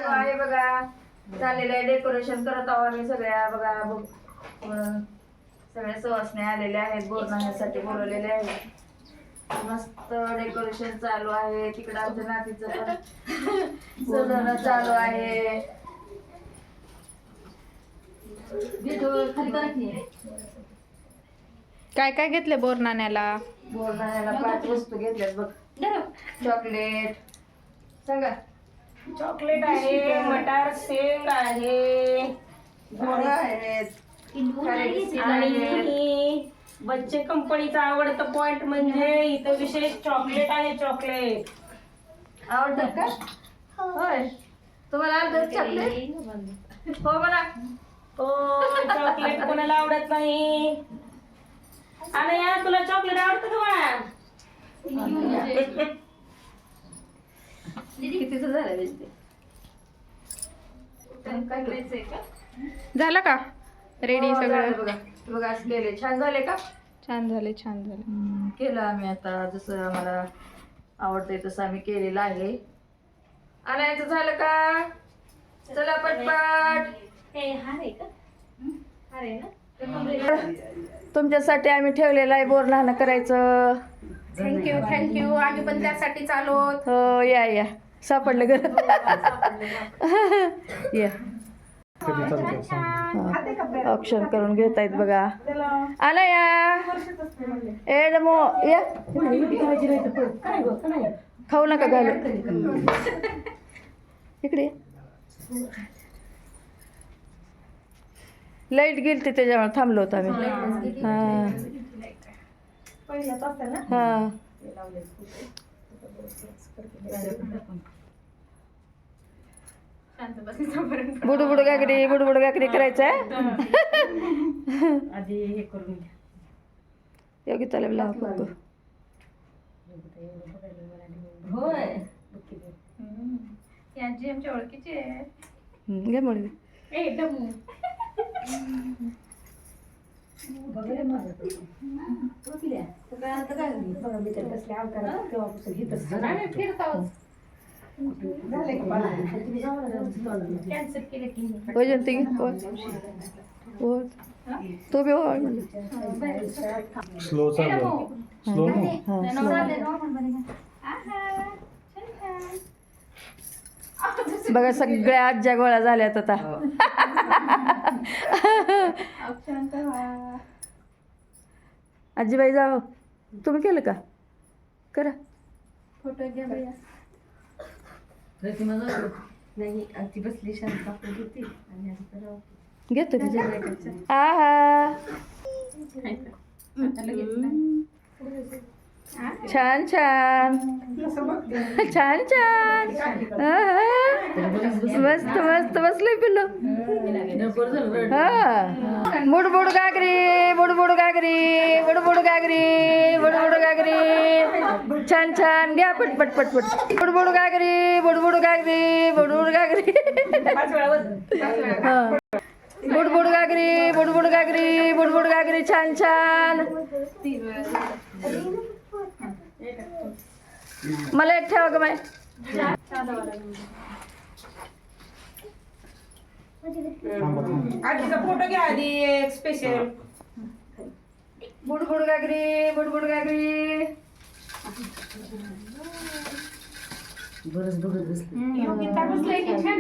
चालू आहे बघा. चाललेलं आहे डेकोरेशन करत आहोत आम्ही सगळ्या बघा. सगळ्या सवासण्या आलेल्या आहेत, बोलण्यासाठी बोलवलेले आहेत. मस्त डेकोरेशन चालू आहे. तिकडं आमच्या नातीचं पण सजवणं चालू आहे. काय काय घेतले बोरनाण्याला? बोरनाण्याला 5 वस्तू घेतल्यात बघ. चॉकलेट सांगा. चॉकलेट आहे, मटार शेंग आहे, गोड आहेत, आणि बच्चे कंपनीचा आवडतं पॉइंट म्हणजे इथं विशेष चॉकलेट आहे. चॉकलेट आवडतात का? होय, तुम्हाला आवडत चॉकलेट? हो म्हणा. हो, चॉकलेट कोणाला आवडत नाही. आणि या तुला चॉकलेट आवडतं का बाळा? कितीच झालं झालं का रेडी सगळं? बघा बघा असं केले. छान झाले का? छान झाले, छान झाले. केलं आम्ही आता जसं आम्हाला आवडतंय तसं आम्ही केलेलं आहे. आणायचं झालं का? चला पटपट. तुमच्यासाठी आम्ही ठेवलेलं आहे बोरनाणं करायचं. Thank you thank you. आम्ही पण त्यासाठी चालू आहोत. हो या या, सापडलं घर. या ऑप्शन करून घेतायत बघा. आला या ए डमो या. खाऊ नका घालू इकडे. लाईट गेली ती त्याच्यामुळे थांबलो होतो आम्ही. हां हां बुडबुड गागरी बुडबुड गागरी करायचं आहे. आधी हे करून घ्या. योगिताला लाव फक्त. होय, यांची आमच्या ओळखीची आहे. घे म्हणून ए डमू. कॅन्सल केले की वजन ती हो तो बी हो स्लो चालू. स्लो बघा सगळ्या आज्या गोळ्या झाल्यात आता. आजीबाई जाओ. तुम्ही केलं का? करा फोटो घ्या भैया. नाही ती बसली शांत होती आणि घेतो आहा छान छान छान छान. मस्त मस्त बसलोय पिल्लू. हा बुडबुड गागरी बुडबुड गागरी बुडबुड गागरी बुडबुड गागरी. छान छान घ्या पटपट पटपट. बुडबुड गागरी बुडबुड गागरी बुडबुड गागरी. हा बुडबुड गागरी बुडबुड गागरी बुडबुड गागरी. छान छान. मला एक ठेवा ग माय. आधीचा फोटो घ्या आधी एक स्पेशल. बुडबुड गागरी बुडबुड गागरी. बरंच बघत बसली. योगिता बसलाय की छान.